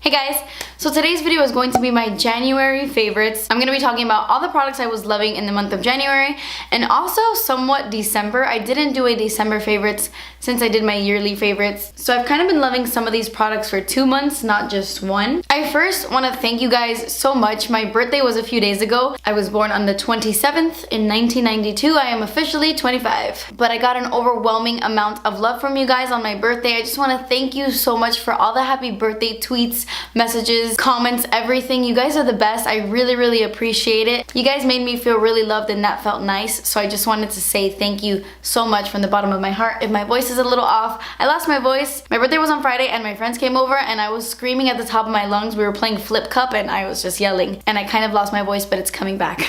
Hey guys, so today's video is going to be my January favorites. I'm going to be talking about all the products I was loving in the month of January and also somewhat December. I didn't do a December favorites since I did my yearly favorites. So I've kind of been loving some of these products for 2 months, not just one. I first want to thank you guys so much. My birthday was a few days ago. I was born on the 27th in 1992. I am officially 25. But I got an overwhelming amount of love from you guys on my birthday. I just want to thank you so much for all the happy birthday tweets, messages, comments, everything. You guys are the best. I really appreciate it. You guys made me feel really loved and that felt nice. So I just wanted to say thank you so much from the bottom of my heart. If my voice is a little off, I lost my voice. My birthday was on Friday and my friends came over and I was screaming at the top of my lungs. We were playing Flip Cup and I was just yelling and I kind of lost my voice, but it's coming back.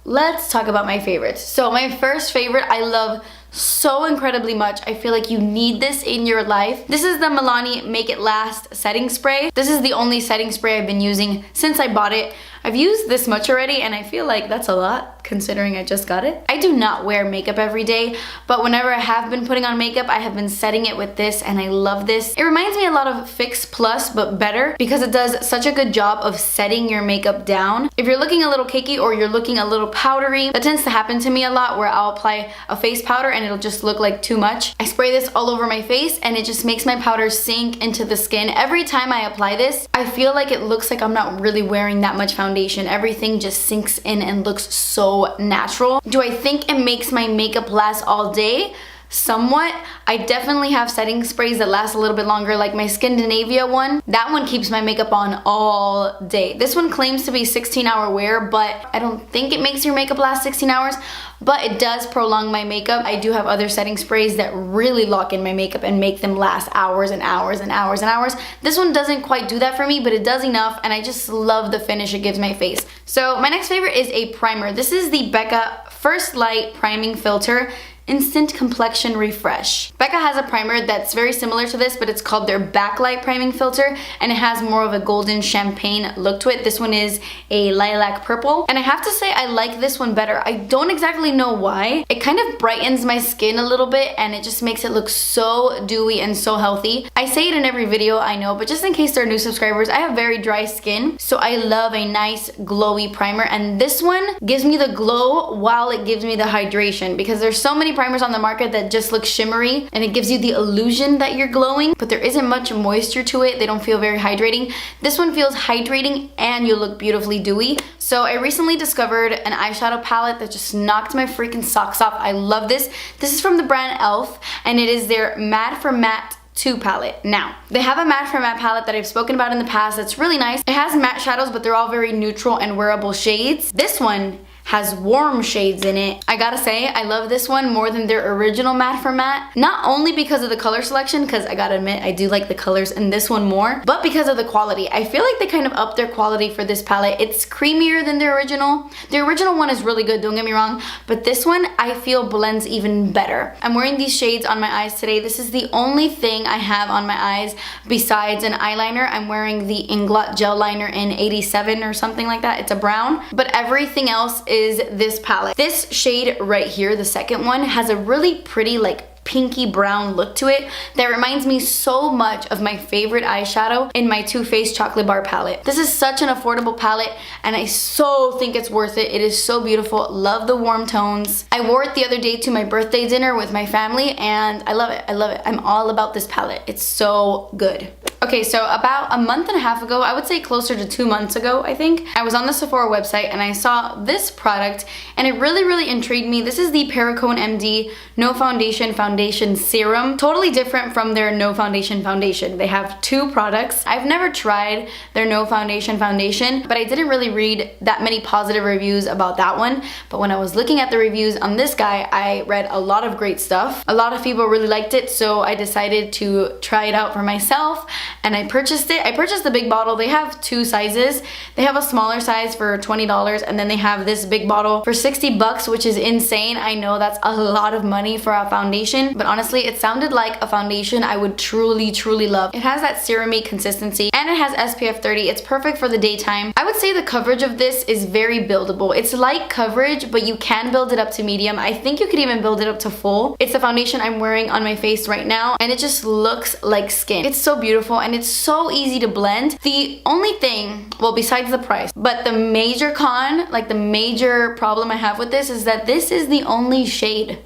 Let's talk about my favorites. So my first favorite I love so incredibly much. I feel like you need this in your life. This is the Milani Make It Last setting spray. This is the only setting spray I've been using since I bought it. I've used this much already and I feel like that's a lot considering I just got it. I do not wear makeup every day, but whenever I have been putting on makeup, I have been setting it with this and I love this. It reminds me a lot of Fix Plus, but better because it does such a good job of setting your makeup down. If you're looking a little cakey or you're looking a little powdery, that tends to happen to me a lot where I'll apply a face powder and it'll just look like too much. I spray this all over my face and it just makes my powder sink into the skin. Every time I apply this, I feel like it looks like I'm not really wearing that much foundation. Everything just sinks in and looks so natural. Do I think it makes my makeup last all day? Somewhat. I definitely have setting sprays that last a little bit longer, like my Scandinavia one. That one keeps my makeup on all day. This one claims to be 16-hour wear, but I don't think it makes your makeup last 16 hours, but it does prolong my makeup. I do have other setting sprays that really lock in my makeup and make them last hours and hours and hours and hours. This one doesn't quite do that for me, but it does enough, and I just love the finish it gives my face. So my next favorite is a primer. This is the Becca First Light Priming Filter Instant Complexion Refresh. Becca has a primer that's very similar to this, but it's called their Backlight Priming Filter, and it has more of a golden champagne look to it. This one is a lilac purple, and I have to say I like this one better. I don't exactly know why. It kind of brightens my skin a little bit, and it just makes it look so dewy and so healthy. I say it in every video, I know, but just in case there are new subscribers, I have very dry skin, so I love a nice glowy primer, and this one gives me the glow while it gives me the hydration, because there's so many primers on the market that just look shimmery and it gives you the illusion that you're glowing, but there isn't much moisture to it. They don't feel very hydrating. This one feels hydrating and you look beautifully dewy. So I recently discovered an eyeshadow palette that just knocked my freaking socks off. I love this. This is from the brand e.l.f. and it is their Matte for Matte 2 palette. Now, they have a matte for matte palette that I've spoken about in the past that's really nice. It has matte shadows, but they're all very neutral and wearable shades. This one has warm shades in it. I gotta say, I love this one more than their original matte for matte. Not only because of the color selection, because I gotta admit, I do like the colors in this one more, but because of the quality. I feel like they kind of upped their quality for this palette. It's creamier than their original. The original one is really good, don't get me wrong, but this one I feel blends even better. I'm wearing these shades on my eyes today. This is the only thing I have on my eyes besides an eyeliner. I'm wearing the Inglot gel liner in 87 or something like that. It's a brown, but everything else is this palette. This shade right here, the second one, has a really pretty like pinky brown look to it that reminds me so much of my favorite eyeshadow in my Too Faced Chocolate Bar palette. This is such an affordable palette and I so think it's worth it. It is so beautiful. Love the warm tones. I wore it the other day to my birthday dinner with my family and I love it. I love it. I'm all about this palette. It's so good. Okay, so about a month and a half ago, I would say closer to 2 months ago, I think, I was on the Sephora website and I saw this product and it really intrigued me. This is the Perricone MD No Foundation Serum. Totally different from their No Foundation Foundation. They have 2 products. I've never tried their No Foundation, but I didn't really read that many positive reviews about that one. But when I was looking at the reviews on this guy, I read a lot of great stuff. A lot of people really liked it, so I decided to try it out for myself. And I purchased it. I purchased the big bottle. They have 2 sizes. They have a smaller size for $20 and then they have this big bottle for 60 bucks, which is insane. I know that's a lot of money for a foundation, but honestly, it sounded like a foundation I would truly love. It has that serum-y consistency and it has SPF 30. It's perfect for the daytime. I would say the coverage of this is very buildable. It's light coverage, but you can build it up to medium. I think you could even build it up to full. It's the foundation I'm wearing on my face right now and it just looks like skin. It's so beautiful. beautiful and it's so easy to blend. The only thing, well, besides the price, but the major con, like the major problem I have with this is that this is the only shade.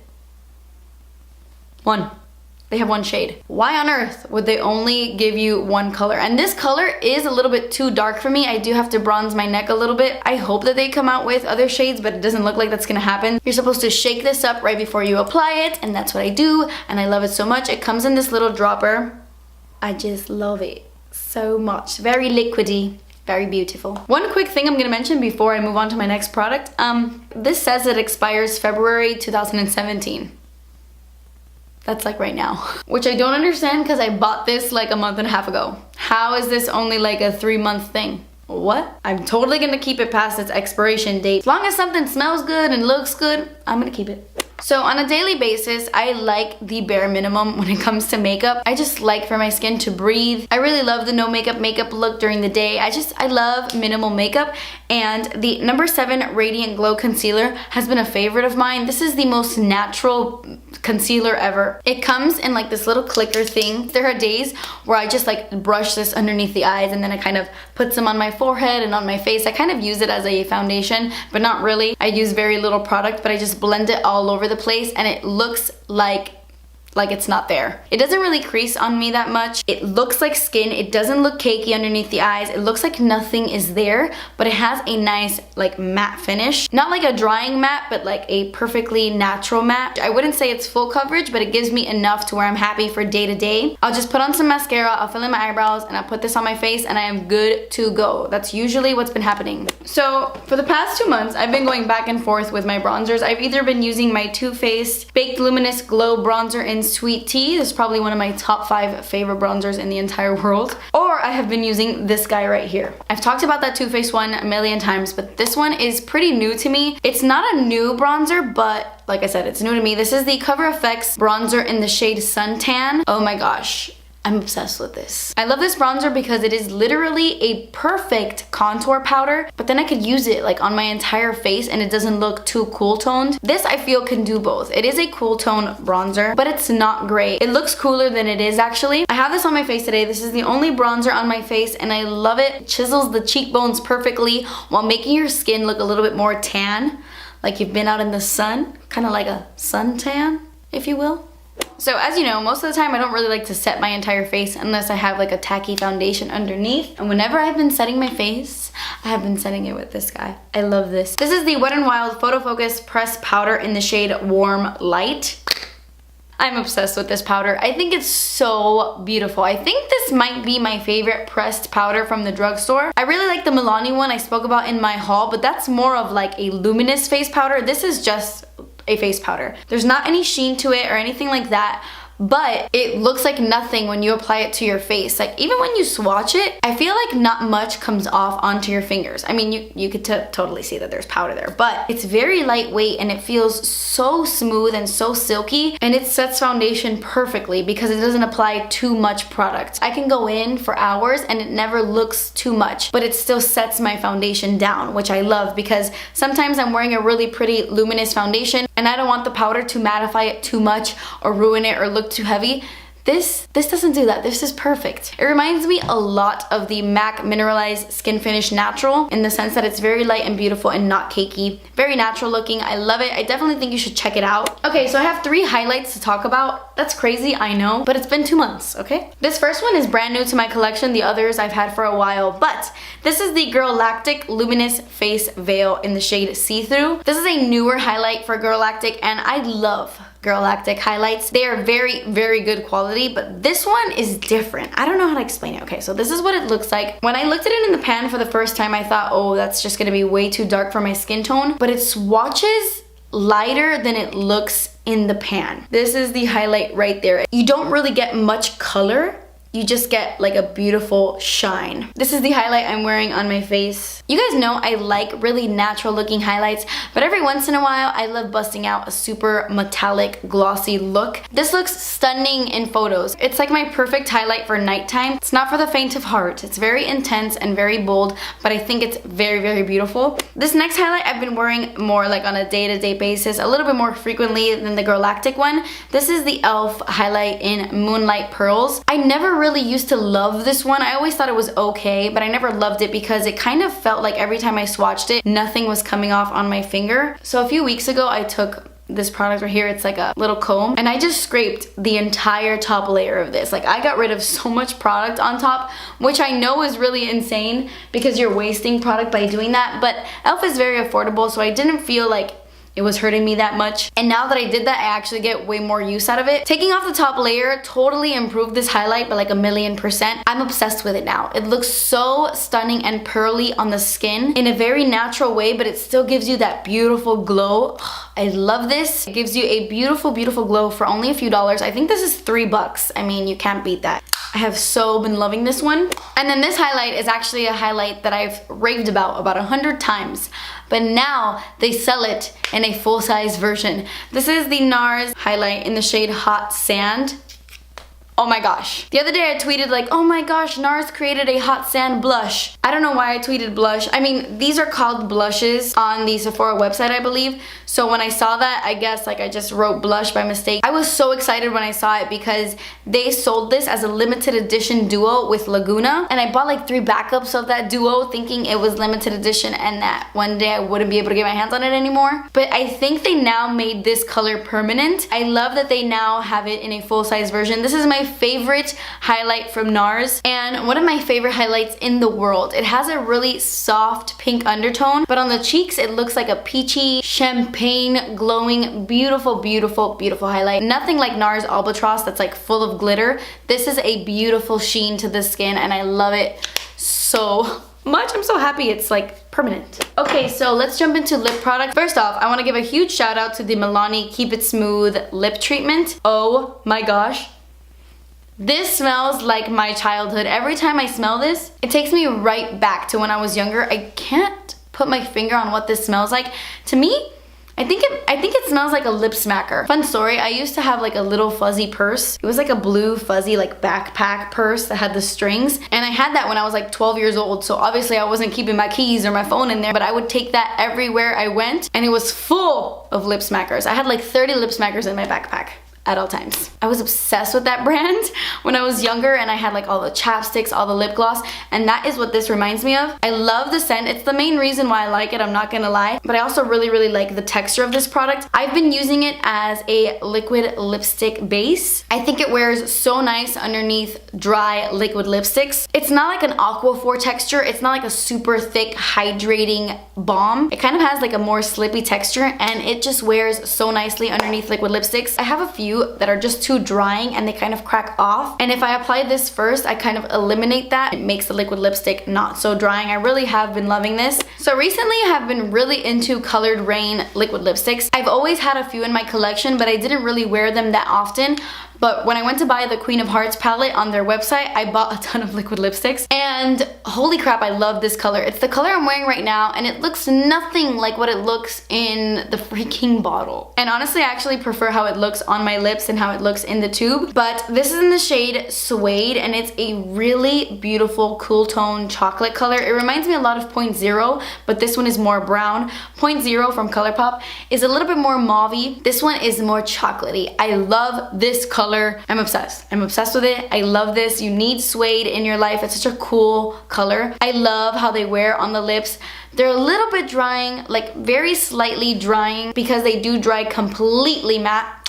One. They have one shade. Why on earth would they only give you one color? And this color is a little bit too dark for me. I do have to bronze my neck a little bit. I hope that they come out with other shades, but it doesn't look like that's gonna happen. You're supposed to shake this up right before you apply it, and that's what I do, and I love it so much. It comes in this little dropper. I just love it so much. Very liquidy. Very beautiful. One quick thing I'm gonna mention before I move on to my next product. This says it expires February 2017. That's like right now. Which I don't understand because I bought this like a month and a half ago. How is this only like a 3-month thing? What? I'm totally gonna keep it past its expiration date. As long as something smells good and looks good, I'm gonna keep it. So on a daily basis, I like the bare minimum when it comes to makeup. I just like for my skin to breathe. I really love the no makeup look during the day. I love minimal makeup, and the number 7 Radiant Glow Concealer has been a favorite of mine. This is the most natural concealer ever. It comes in like this little clicker thing. There are days where I just like brush this underneath the eyes and then I kind of put some on my forehead and on my face. I kind of use it as a foundation, but not really. I use very little product, but I just blend it all over the place and it looks like it's not there. It doesn't really crease on me that much. It looks like skin. It doesn't look cakey underneath the eyes. It looks like nothing is there, but it has a nice like matte finish. Not like a drying matte, but like a perfectly natural matte. I wouldn't say it's full coverage, but it gives me enough to where I'm happy for day to day. I'll just put on some mascara, I'll fill in my eyebrows, and I'll put this on my face and I am good to go. That's usually what's been happening. So for the past 2 months, I've been going back and forth with my bronzers. I've either been using my Too Faced Baked Luminous Glow Bronzer in Sweet Tea. This is probably one of my top 5 favorite bronzers in the entire world. Or I have been using this guy right here. I've talked about that Too Faced one a million times, but this one is pretty new to me. It's not a new bronzer, but like I said, it's new to me. This is the Cover FX bronzer in the shade Suntan. Oh my gosh. I'm obsessed with this. I love this bronzer because it is literally a perfect contour powder, but then I could use it like on my entire face and it doesn't look too cool toned. This I feel can do both. It is a cool tone bronzer, but it's not great. It looks cooler than it is actually. I have this on my face today. This is the only bronzer on my face and I love it. It chisels the cheekbones perfectly while making your skin look a little bit more tan, like you've been out in the sun, kind of like a suntan, if you will. So as you know, most of the time I don't really like to set my entire face unless I have like a tacky foundation underneath. And whenever I've been setting my face, I have been setting it with this guy. I love this. This is the Wet n Wild PhotoFocus Pressed Powder in the shade Warm Light. I'm obsessed with this powder. I think it's so beautiful. I think this might be my favorite pressed powder from the drugstore. I really like the Milani one I spoke about in my haul, but that's more of like a luminous face powder. This is just a face powder. There's not any sheen to it or anything like that, but it looks like nothing when you apply it to your face. Like even when you swatch it, I feel like not much comes off onto your fingers. I mean, you could totally see that there's powder there, but it's very lightweight and it feels so smooth and so silky, and it sets foundation perfectly because it doesn't apply too much product. I can go in for hours and it never looks too much, but it still sets my foundation down, which I love because sometimes I'm wearing a really pretty luminous foundation and I don't want the powder to mattify it too much or ruin it or look too heavy. This doesn't do that. This is perfect. It reminds me a lot of the MAC Mineralized Skin Finish Natural in the sense that it's very light and beautiful and not cakey. Very natural looking. I love it. I definitely think you should check it out. Okay, so I have 3 highlights to talk about. That's crazy, I know, but it's been 2 months, okay? This first one is brand new to my collection. The others I've had for a while, but this is the Girlactik Luminous Face Veil in the shade See-Through. This is a newer highlight for Girlactik, and I love Girlactik highlights. They are very, very good quality, but this one is different. I don't know how to explain it. Okay, so this is what it looks like. When I looked at it in the pan for the first time, I thought, oh, that's just gonna be way too dark for my skin tone, but it swatches lighter than it looks in the pan. This is the highlight right there. You don't really get much color. You just get like a beautiful shine. This is the highlight I'm wearing on my face. You guys know I like really natural looking highlights, but every once in a while I love busting out a super metallic glossy look. This looks stunning in photos. It's like my perfect highlight for nighttime. It's not for the faint of heart. It's very intense and very bold, but I think it's very, very beautiful. This next highlight I've been wearing more like on a day-to-day basis, a little bit more frequently than the Girlactik one. This is the e.l.f. highlight in Moonlight Pearls. I never really used to love this one. I always thought it was okay, but I never loved it because it kind of felt like every time I swatched it, nothing was coming off on my finger. So a few weeks ago, I took this product right here. It's like a little comb, and I just scraped the entire top layer of this. Like, I got rid of so much product on top, which I know is really insane because you're wasting product by doing that, but e.l.f. is very affordable, so I didn't feel like it was hurting me that much. And now that I did that, I actually get way more use out of it. Taking off the top layer totally improved this highlight by like 1,000,000%. I'm obsessed with it now. It looks so stunning and pearly on the skin in a very natural way, but it still gives you that beautiful glow. I love this. It gives you a beautiful, beautiful glow for only a few dollars. I think this is $3. I mean, you can't beat that. I have so been loving this one. And then this highlight is actually a highlight that I've raved about 100 times. But now they sell it in a full-size version. This is the Nars highlight in the shade Hot Sand. Oh my gosh. The other day I tweeted like, oh my gosh, Nars created a hot sand blush. I don't know why I tweeted blush. I mean, these are called blushes on the Sephora website, I believe. So when I saw that, I guess like I just wrote blush by mistake. I was so excited when I saw it because they sold this as a limited edition duo with Laguna. And I bought like 3 backups of that duo thinking it was limited edition and that one day I wouldn't be able to get my hands on it anymore. But I think they now made this color permanent. I love that they now have it in a full-size version. This is my favorite highlight from Nars and one of my favorite highlights in the world. It has a really soft pink undertone, but on the cheeks it looks like a peachy, champagne, glowing, beautiful, beautiful, beautiful highlight. Nothing like Nars Albatross that's like full of glitter. This is a beautiful sheen to the skin and I love it so much. I'm so happy it's like permanent. Okay, so let's jump into lip products. First off, I want to give a huge shout out to the Milani Keep It Smooth lip treatment. Oh my gosh. This smells like my childhood. Every time I smell this, it takes me right back to when I was younger. I can't put my finger on what this smells like. To me, I think it smells like a lip smacker. Fun story, I used to have like a little fuzzy purse. It was like a blue fuzzy like backpack purse that had the strings. And I had that when I was like 12 years old. So obviously I wasn't keeping my keys or my phone in there, but I would take that everywhere I went and it was full of lip smackers. I had like 30 lip smackers in my backpack at all times. I was obsessed with that brand when I was younger and I had like all the chapsticks, all the lip gloss, and that is what this reminds me of. I love the scent. It's the main reason why I like it, I'm not gonna lie, but I also really, really like the texture of this product. I've been using it as a liquid lipstick base. I think it wears so nice underneath dry liquid lipsticks. It's not like an Aquaphor texture. It's not like a super thick, hydrating balm. It kind of has like a more slippy texture and it just wears so nicely underneath liquid lipsticks. I have a few that are just too drying and they kind of crack off, and if I apply this first I kind of eliminate that. It makes the liquid lipstick not so drying. I really have been loving this. So recently I have been really into colored Raine liquid lipsticks. I've always had a few in my collection but I didn't really wear them that often. But when I went to buy the Queen of Hearts palette on their website, I bought a ton of liquid lipsticks. And holy crap, I love this color. It's the color I'm wearing right now, and it looks nothing like what it looks in the freaking bottle. And honestly, I actually prefer how it looks on my lips and how it looks in the tube. But this is in the shade Suede, and it's a really beautiful cool tone chocolate color. It reminds me a lot of Point Zero, but this one is more brown. Point Zero from ColourPop is a little bit more mauve-y. This one is more chocolatey. I love this color. I'm obsessed. I'm obsessed with it. I love this. You need Suede in your life. It's such a cool color. I love how they wear on the lips. They're a little bit drying, like very slightly drying, because they do dry completely matte.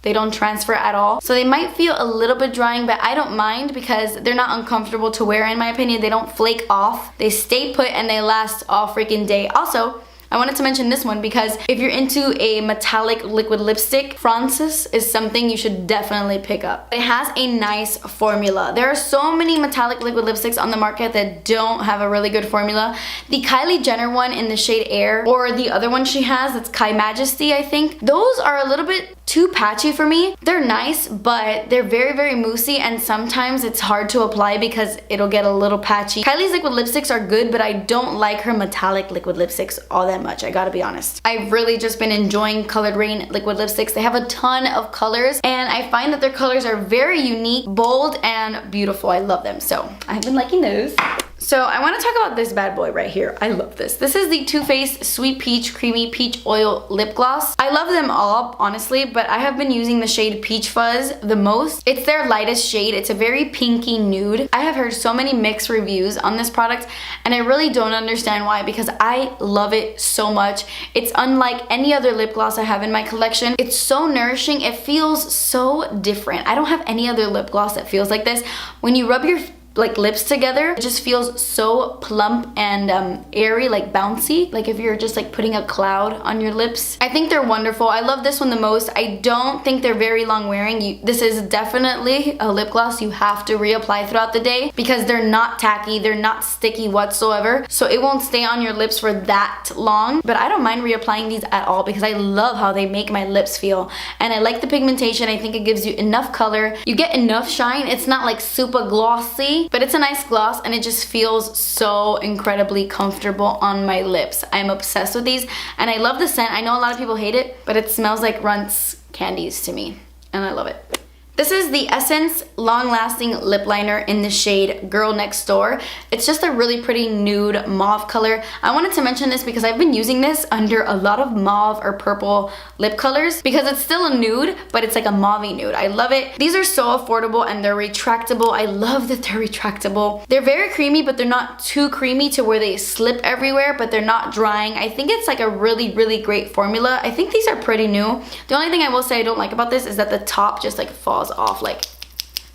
They don't transfer at all. So they might feel a little bit drying, but I don't mind because they're not uncomfortable to wear in my opinion. They don't flake off. They stay put and they last all freaking day. Also, I wanted to mention this one because if you're into a metallic liquid lipstick, Frances is something you should definitely pick up. It has a nice formula. There are so many metallic liquid lipsticks on the market that don't have a really good formula. The Kylie Jenner one in the shade Air, or the other one she has, that's Kai Majesty, I think. Those are a little bit too patchy for me. They're nice, but they're very, very moussey, and sometimes it's hard to apply because it'll get a little patchy. Kylie's liquid lipsticks are good, but I don't like her metallic liquid lipsticks all that much, I gotta be honest. I've really just been enjoying colored Raine liquid lipsticks. They have a ton of colors, and I find that their colors are very unique, bold, and beautiful. I love them, so I've been liking those. So I want to talk about this bad boy right here. I love this. This is the Too Faced Sweet Peach Creamy Peach Oil Lip Gloss. I love them all, honestly, but I have been using the shade Peach Fuzz the most. It's their lightest shade. It's a very pinky nude. I have heard so many mixed reviews on this product, and I really don't understand why, because I love it so much. It's unlike any other lip gloss I have in my collection. It's so nourishing. It feels so different. I don't have any other lip gloss that feels like this. When you rub your lips together, it just feels so plump and airy, like bouncy, like if you're just like putting a cloud on your lips. I think they're wonderful. I love this one the most. I don't think they're very long wearing. This is definitely a lip gloss you have to reapply throughout the day, because they're not tacky, they're not sticky whatsoever, so it won't stay on your lips for that long. But I don't mind reapplying these at all, because I love how they make my lips feel, and I like the pigmentation. I think it gives you enough color, you get enough shine. It's not like super glossy, but it's a nice gloss, and it just feels so incredibly comfortable on my lips. I'm obsessed with these, and I love the scent. I know a lot of people hate it, but it smells like Runts candies to me, and I love it. This is the Essence Long Lasting Lip Liner in the shade Girl Next Door. It's just a really pretty nude mauve color. I wanted to mention this because I've been using this under a lot of mauve or purple lip colors, because it's still a nude, but it's like a mauvey nude. I love it. These are so affordable, and they're retractable. I love that they're retractable. They're very creamy, but they're not too creamy to where they slip everywhere, but they're not drying. I think it's like a really, really great formula. I think these are pretty new. The only thing I will say I don't like about this is that the top just like falls off. Like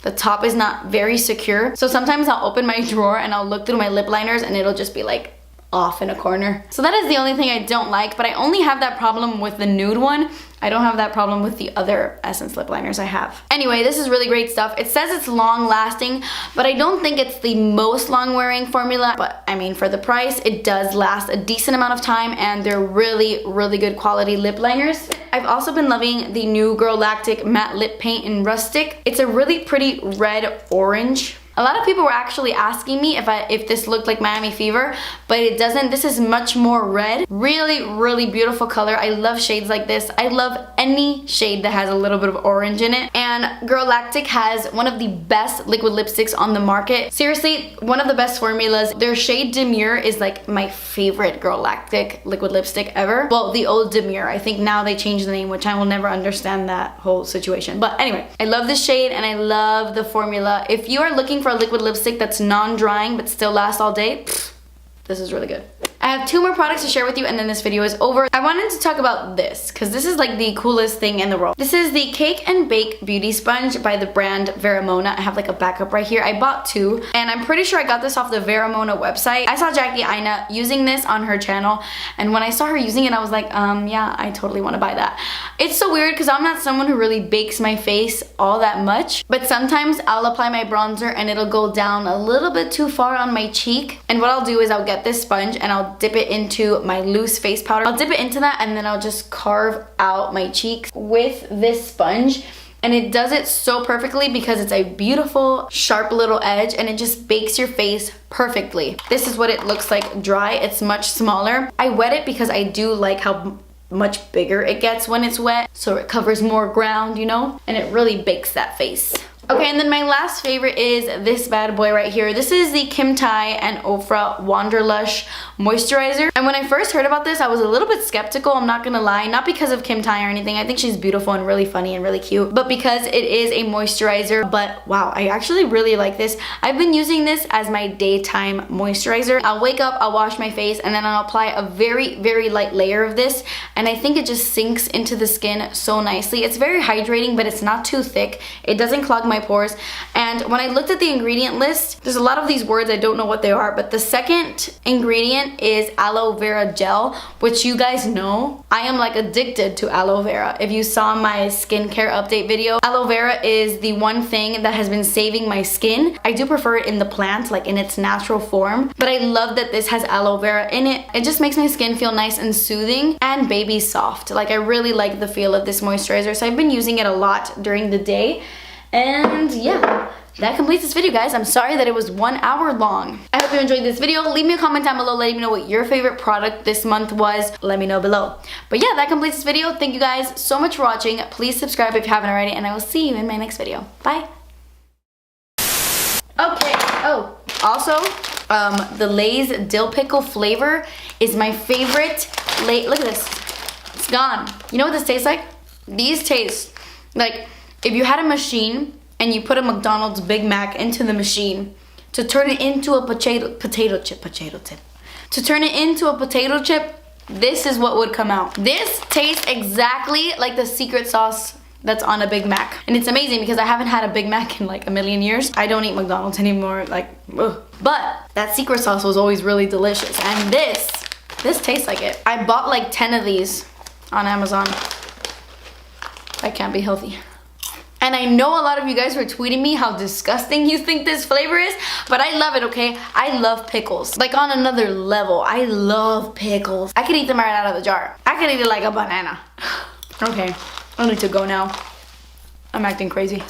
the top is not very secure, so sometimes I'll open my drawer and I'll look through my lip liners and it'll just be like off in a corner. So that is the only thing I don't like, but I only have that problem with the nude one. I don't have that problem with the other Essence lip liners I have. Anyway, this is really great stuff. It says it's long lasting, but I don't think it's the most long wearing formula. But I mean, for the price, it does last a decent amount of time, and they're really, really good quality lip liners. I've also been loving the new Girlactik matte lip paint in Rustik. It's a really pretty red orange. A lot of people were actually asking me if this looked like Miami Fever, but it doesn't. This is much more red. Really, really beautiful color. I love shades like this. I love any shade that has a little bit of orange in it. And Girlactik has one of the best liquid lipsticks on the market. Seriously, one of the best formulas. Their shade Demure is like my favorite Girlactik liquid lipstick ever. Well, the old Demure. I think now they changed the name, which I will never understand that whole situation. But anyway, I love this shade and I love the formula. If you are looking for a liquid lipstick that's non-drying but still lasts all day, this is really good. I have 2 more products to share with you, and then this video is over. I wanted to talk about this because this is like the coolest thing in the world. This is the Cake and Bake Beauty Sponge by the brand Vera. I have like a backup right here. I bought 2, and I'm pretty sure I got this off the Vera website. I saw Jackie Aina using this on her channel, and when I saw her using it, I was like, yeah, I totally want to buy that. It's so weird because I'm not someone who really bakes my face all that much, but sometimes I'll apply my bronzer and it'll go down a little bit too far on my cheek, and what I'll do is I'll get this sponge and I'll dip it into my loose face powder. I'll dip it into that, and then I'll just carve out my cheeks with this sponge, and it does it so perfectly because it's a beautiful sharp little edge, and it just bakes your face perfectly. This is what it looks like dry. It's much smaller. I wet it because I do like how much bigger it gets when it's wet, so it covers more ground, you know, and it really bakes that face. Okay, and then my last favorite is this bad boy right here. This is the KimThai and Ofra Wanderlush Moisturizer. And when I first heard about this, I was a little bit skeptical, I'm not gonna lie. Not because of KimThai or anything. I think she's beautiful and really funny and really cute, but because it is a moisturizer. But wow, I actually really like this. I've been using this as my daytime moisturizer. I'll wake up, I'll wash my face, and then I'll apply a very, very light layer of this, and I think it just sinks into the skin so nicely. It's very hydrating, but it's not too thick. It doesn't clog my pores. And when I looked at the ingredient list, there's a lot of these words I don't know what they are, but the second ingredient is aloe vera gel, which you guys know I am like addicted to aloe vera. If you saw my skincare update video, aloe vera is the one thing that has been saving my skin. I do prefer it in the plant, like in its natural form, but I love that this has aloe vera in it. It just makes my skin feel nice and soothing and baby soft. Like I really like the feel of this moisturizer, so I've been using it a lot during the day. And yeah, that completes this video, guys. I'm sorry that it was 1 hour long. I hope you enjoyed this video. Leave me a comment down below letting me know what your favorite product this month was. Let me know below. But yeah, that completes this video. Thank you guys so much for watching. Please subscribe if you haven't already, and I will see you in my next video. Bye. Okay. Oh. Also, the Lay's dill pickle flavor is my favorite. Look at this. It's gone. You know what this tastes like? These taste like if you had a machine and you put a McDonald's Big Mac into the machine to turn it into a potato chip. To turn it into a potato chip, this is what would come out. This tastes exactly like the secret sauce that's on a Big Mac. And it's amazing because I haven't had a Big Mac in like a million years. I don't eat McDonald's anymore, like, ugh. But that secret sauce was always really delicious. And this tastes like it. I bought like 10 of these on Amazon. That can't be healthy. And I know a lot of you guys were tweeting me how disgusting you think this flavor is, but I love it, okay? I love pickles. Like on another level. I love pickles. I could eat them right out of the jar. I could eat it like a banana. Okay, I need to go now. I'm acting crazy.